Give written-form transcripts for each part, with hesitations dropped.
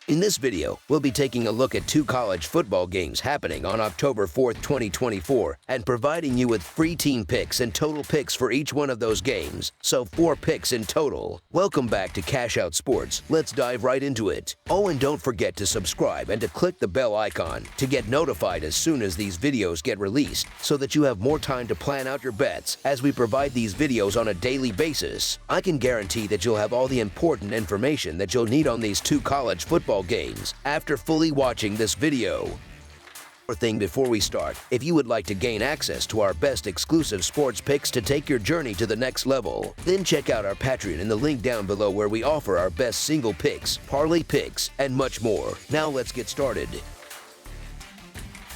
In this video, we'll be taking a look at 2 college football games happening on October 4th, 2024, and providing you with free team picks and total picks for each one of those games, so 4 picks in total. Welcome back to Cash Out Sports. Let's dive right into it. Oh, and don't forget to subscribe and to click the bell icon to get notified as soon as these videos get released, so that you have more time to plan out your bets as we provide these videos on a daily basis. I can guarantee that you'll have all the important information that you'll need on these 2 college football games after fully watching this video. One thing before we start, if you would like to gain access to our best exclusive sports picks to take your journey to the next level, then check out our Patreon in the link down below where we offer our best single picks, parlay picks, and much more. Now let's get started.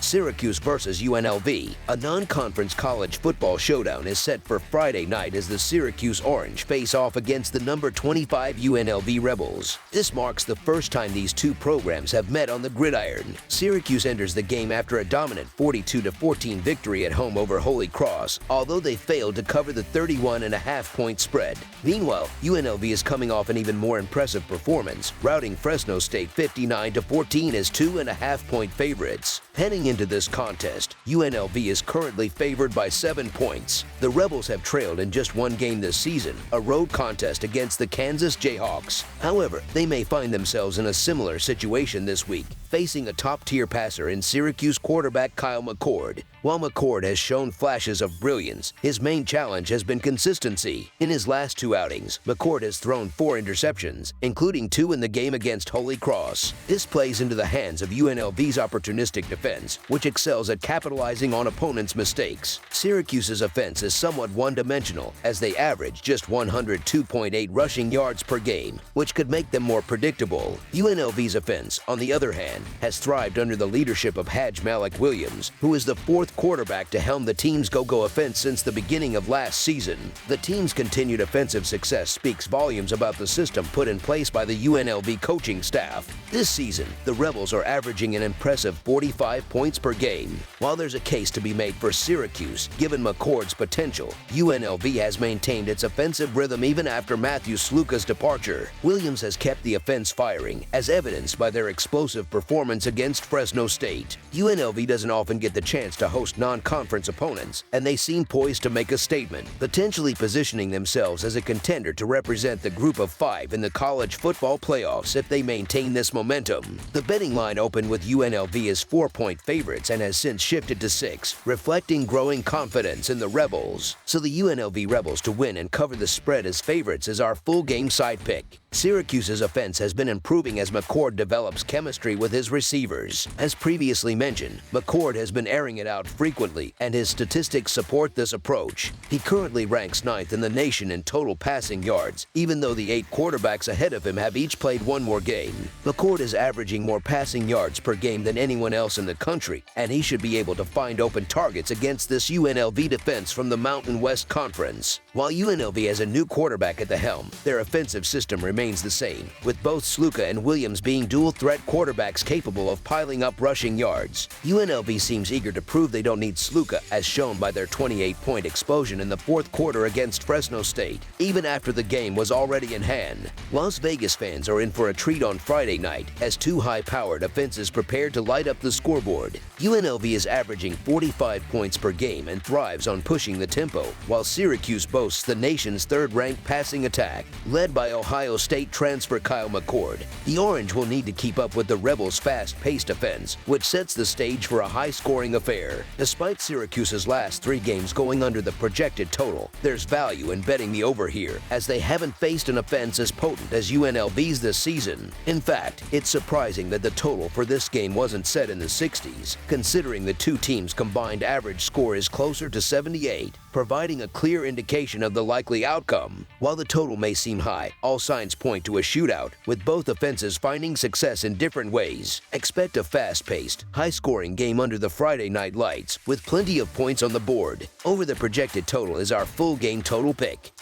Syracuse versus UNLV, a non-conference college football showdown is set for Friday night as the Syracuse Orange face off against the number 25 UNLV Rebels. This marks the first time these 2 programs have met on the gridiron. Syracuse enters the game after a dominant 42-14 victory at home over Holy Cross, although they failed to cover the 31.5-point spread. Meanwhile, UNLV is coming off an even more impressive performance, routing Fresno State 59-14 as 2.5-point favorites. Heading into this contest, UNLV is currently favored by 7 points. The Rebels have trailed in just 1 game this season, a road contest against the Kansas Jayhawks. However, they may find themselves in a similar situation this week, facing a top-tier passer in Syracuse quarterback Kyle McCord. While McCord has shown flashes of brilliance, his main challenge has been consistency. In his last 2 outings, McCord has thrown 4 interceptions, including 2 in the game against Holy Cross. This plays into the hands of UNLV's opportunistic defense, which excels at capitalizing on opponents' mistakes. Syracuse's offense is somewhat one-dimensional, as they average just 102.8 rushing yards per game, which could make them more predictable. UNLV's offense, on the other hand, has thrived under the leadership of Hajj Malik Williams, who is the 4th quarterback to helm the team's go-go offense since the beginning of last season. The team's continued offensive success speaks volumes about the system put in place by the UNLV coaching staff. This season, the Rebels are averaging an impressive 45 points per game. While there's a case to be made for Syracuse, given McCord's potential, UNLV has maintained its offensive rhythm even after Matthew Sluka's departure. Williams has kept the offense firing, as evidenced by their explosive performance against Fresno State. UNLV doesn't often get the chance to host non-conference opponents, and they seem poised to make a statement, potentially positioning themselves as a contender to represent the group of 5 in the college football playoffs if they maintain this momentum. The betting line opened with UNLV as 4-point favorites and has since shifted to 6, reflecting growing confidence in the Rebels. So the UNLV Rebels to win and cover the spread as favorites is our full game side pick. Syracuse's offense has been improving as McCord develops chemistry with his receivers. As previously mentioned, McCord has been airing it out frequently, and his statistics support this approach. He currently ranks 9th in the nation in total passing yards, even though the 8 quarterbacks ahead of him have each played 1 more game. McCord is averaging more passing yards per game than anyone else in the country, and he should be able to find open targets against this UNLV defense from the Mountain West Conference. While UNLV has a new quarterback at the helm, their offensive system remains the same, with both Sluka and Williams being dual-threat quarterbacks capable of piling up rushing yards. UNLV seems eager to prove they don't need Sluka, as shown by their 28-point explosion in the 4th quarter against Fresno State, even after the game was already in hand. Las Vegas fans are in for a treat on Friday night, as 2 high-powered offenses prepare to light up the scoreboard. UNLV is averaging 45 points per game and thrives on pushing the tempo, while Syracuse boasts the nation's 3rd-ranked passing attack, led by Ohio State transfer Kyle McCord. The Orange will need to keep up with the Rebels' fast-paced offense, which sets the stage for a high-scoring affair. Despite Syracuse's last 3 games going under the projected total, there's value in betting the over here, as they haven't faced an offense as potent as UNLV's this season. In fact, it's surprising that the total for this game wasn't set in the 60s, considering the 2 teams' combined average score is closer to 78, providing a clear indication of the likely outcome. While the total may seem high, all signs point to a shootout, with both offenses finding success in different ways. Expect a fast-paced, high-scoring game under the Friday night lights, with plenty of points on the board. Over the projected total is our full game total pick.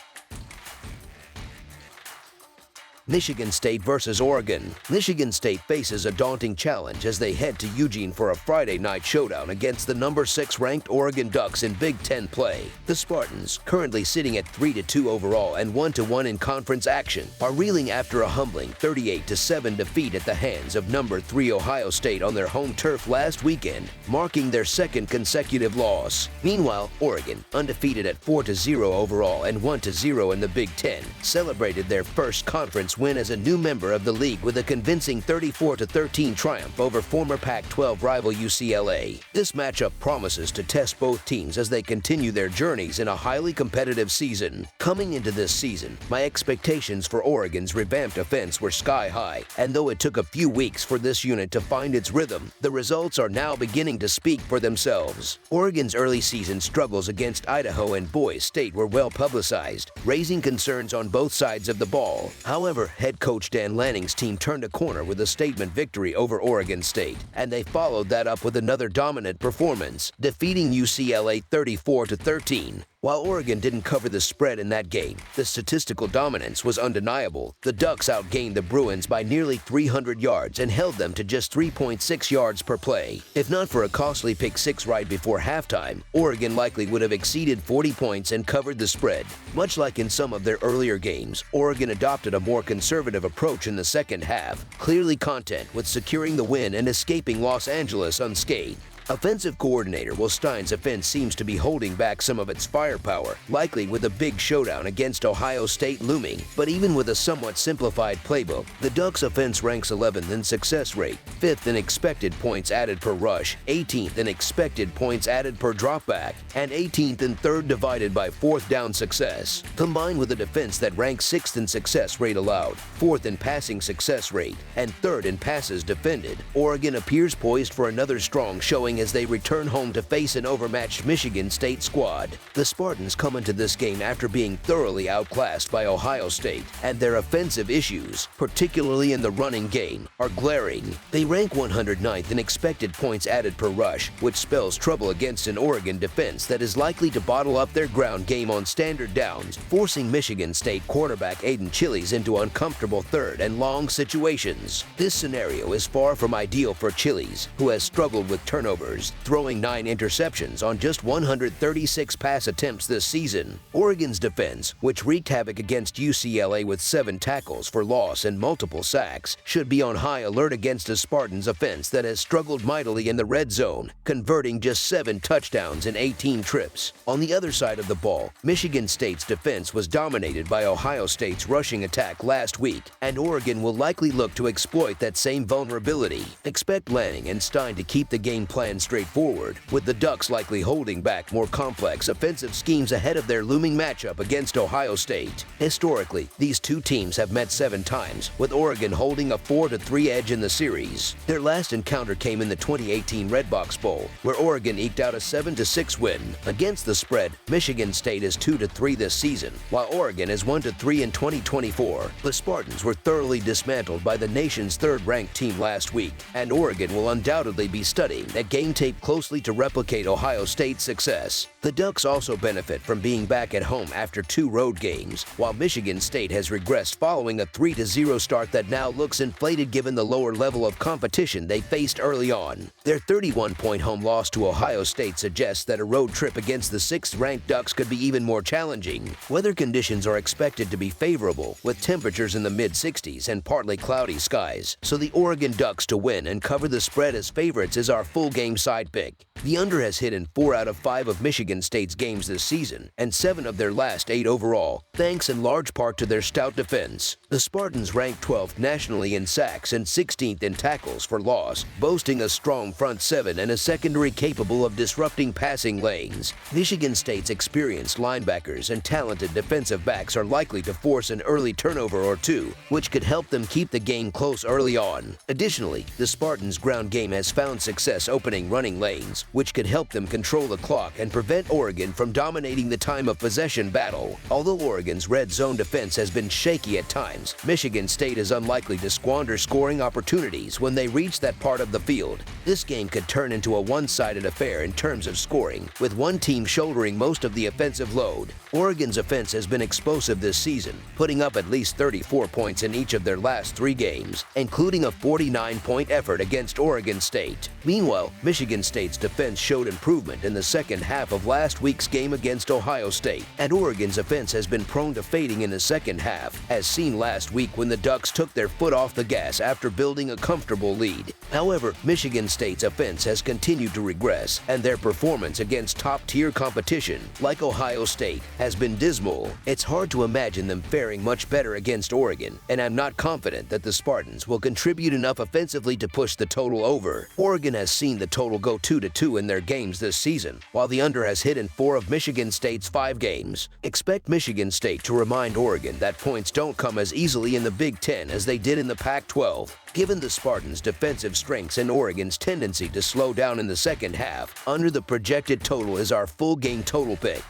Michigan State versus Oregon. Michigan State faces a daunting challenge as they head to Eugene for a Friday night showdown against the number 6 ranked Oregon Ducks in Big Ten play. The Spartans, currently sitting at 3-2 overall and 1-1 in conference action, are reeling after a humbling 38-7 defeat at the hands of number 3 Ohio State on their home turf last weekend, marking their second consecutive loss. Meanwhile, Oregon, undefeated at 4-0 overall and 1-0 in the Big Ten, celebrated their first conference win as a new member of the league with a convincing 34-13 triumph over former Pac-12 rival UCLA. This matchup promises to test both teams as they continue their journeys in a highly competitive season. Coming into this season, my expectations for Oregon's revamped offense were sky high, and though it took a few weeks for this unit to find its rhythm, the results are now beginning to speak for themselves. Oregon's early season struggles against Idaho and Boise State were well publicized, raising concerns on both sides of the ball. However, head coach Dan Lanning's team turned a corner with a statement victory over Oregon State, and they followed that up with another dominant performance, defeating UCLA 34-13. While Oregon didn't cover the spread in that game, the statistical dominance was undeniable. The Ducks outgained the Bruins by nearly 300 yards and held them to just 3.6 yards per play. If not for a costly pick six right before halftime, Oregon likely would have exceeded 40 points and covered the spread. Much like in some of their earlier games, Oregon adopted a more conservative approach in the second half, clearly content with securing the win and escaping Los Angeles unscathed. Offensive coordinator Will Stein's offense seems to be holding back some of its firepower, likely with a big showdown against Ohio State looming. But even with a somewhat simplified playbook, the Ducks' offense ranks 11th in success rate, 5th in expected points added per rush, 18th in expected points added per dropback, and 18th in third divided by fourth down success. Combined with a defense that ranks 6th in success rate allowed, 4th in passing success rate, and 3rd in passes defended, Oregon appears poised for another strong showing as they return home to face an overmatched Michigan State squad. The Spartans come into this game after being thoroughly outclassed by Ohio State, and their offensive issues, particularly in the running game, are glaring. They rank 109th in expected points added per rush, which spells trouble against an Oregon defense that is likely to bottle up their ground game on standard downs, forcing Michigan State quarterback Aiden Chiles into uncomfortable third and long situations. This scenario is far from ideal for Chiles, who has struggled with turnovers, throwing 9 interceptions on just 136 pass attempts this season. Oregon's defense, which wreaked havoc against UCLA with 7 tackles for loss and multiple sacks, should be on high alert against a Spartans offense that has struggled mightily in the red zone, converting just 7 touchdowns in 18 trips. On the other side of the ball, Michigan State's defense was dominated by Ohio State's rushing attack last week, and Oregon will likely look to exploit that same vulnerability. Expect Lanning and Stein to keep the game plan straightforward, with the Ducks likely holding back more complex offensive schemes ahead of their looming matchup against Ohio State. Historically, these two teams have met 7 times, with Oregon holding a 4-3 edge in the series. Their last encounter came in the 2018 Redbox Bowl, where Oregon eked out a 7-6 win. Against the spread, Michigan State is 2-3 this season, while Oregon is 1-3 in 2024. The Spartans were thoroughly dismantled by the nation's third-ranked team last week, and Oregon will undoubtedly be studying that game tape closely to replicate Ohio State's success. The Ducks also benefit from being back at home after 2 road games, while Michigan State has regressed following a 3-0 start that now looks inflated given the lower level of competition they faced early on. Their 31-point home loss to Ohio State suggests that a road trip against the 6th-ranked Ducks could be even more challenging. Weather conditions are expected to be favorable, with temperatures in the mid-60s and partly cloudy skies, so the Oregon Ducks to win and cover the spread as favorites is our full game side pick. The under has hit in 4 out of 5 of Michigan State's games this season, and 7 of their last 8 overall, thanks in large part to their stout defense. The Spartans rank 12th nationally in sacks and 16th in tackles for loss, boasting a strong front 7 and a secondary capable of disrupting passing lanes. Michigan State's experienced linebackers and talented defensive backs are likely to force an early turnover or 2, which could help them keep the game close early on. Additionally, the Spartans' ground game has found success opening opening running lanes, which could help them control the clock and prevent Oregon from dominating the time of possession battle. Although Oregon's red zone defense has been shaky at times, Michigan State is unlikely to squander scoring opportunities when they reach that part of the field. This game could turn into a one-sided affair in terms of scoring, with one team shouldering most of the offensive load. Oregon's offense has been explosive this season, putting up at least 34 points in each of their last 3 games, including a 49-point effort against Oregon State. Meanwhile, Michigan State's defense showed improvement in the second half of last week's game against Ohio State, and Oregon's offense has been prone to fading in the second half, as seen last week when the Ducks took their foot off the gas after building a comfortable lead. However, Michigan State's offense has continued to regress, and their performance against top-tier competition, like Ohio State, has been dismal. It's hard to imagine them faring much better against Oregon, and I'm not confident that the Spartans will contribute enough offensively to push the total over. Oregon has seen the total go 2-2 in their games this season, while the under has hit in 4 of Michigan State's 5 games. Expect Michigan State to remind Oregon that points don't come as easily in the Big Ten as they did in the Pac-12. Given the Spartans' defensive strengths and Oregon's tendency to slow down in the second half, under the projected total is our full game total pick.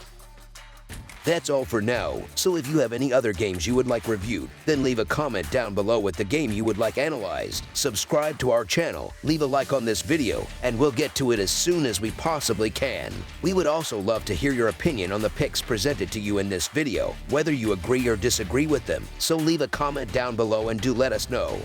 That's all for now, so if you have any other games you would like reviewed, then leave a comment down below with the game you would like analyzed. Subscribe to our channel, leave a like on this video, and we'll get to it as soon as we possibly can. We would also love to hear your opinion on the picks presented to you in this video, whether you agree or disagree with them, so leave a comment down below and do let us know.